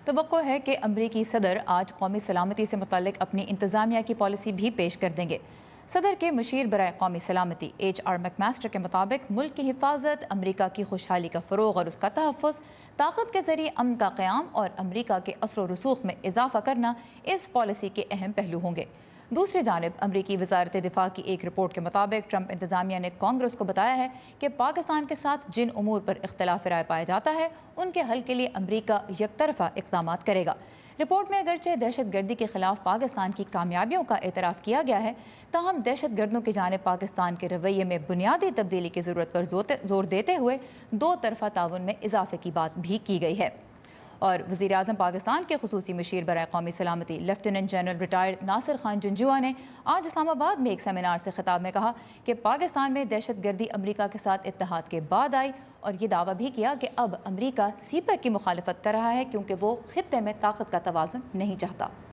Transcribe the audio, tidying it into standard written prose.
توقع ہے کہ امریکی صدر آج قومی سلامتی سے متعلق اپنی انتظامیہ کی پالیسی بھی پیش کر دیں گے۔ صدر کے مشیر برائے قومی سلامتی HR میک ماسٹر کے مطابق ملک کی حفاظت، امریکہ کی خوشحالی کا فروغ اور اس کا تحفظ، طاقت کے ذریعے امن کا قیام اور امریکہ کے اثر و رسوخ میں اضافہ کرنا اس پالیسی کے اہم پہلو ہوں گے۔ دوسری جانب امریکی وزارت دفاع کی ایک رپورٹ کے مطابق ٹرمپ انتظامیہ نے کانگریس کو بتایا ہے کہ پاکستان کے ساتھ جن امور پر اختلاف رائے پایا جاتا ہے ان کے حل کے لیے امریکہ یک طرفہ اقدامات کرے گا۔ رپورٹ میں اگرچہ دہشت گردی کے خلاف پاکستان کی کامیابیوں کا اعتراف کیا گیا ہے، تاہم دہشت گردوں کی جانب پاکستان کے رویے میں بنیادی تبدیلی کی ضرورت پر زور دیتے ہوئے دو طرفہ تعاون میں اضافے کی بات بھی کی گئی ہے۔ اور وزیر اعظم پاکستان کے خصوصی مشیر برائے قومی سلامتی lieutenant general retired Nasir Khan Janjua نے آج اسلام آباد میں ایک سیمینار سے خطاب میں کہا کہ پاکستان میں دہشت گردی امریکہ کے ساتھ اتحاد کے بعد آئی، اور یہ دعویٰ بھی کیا کہ اب امریکہ سی پیک کی مخالفت کر رہا ہے کیونکہ وہ خطے میں طاقت کا توازن نہیں چاہتا۔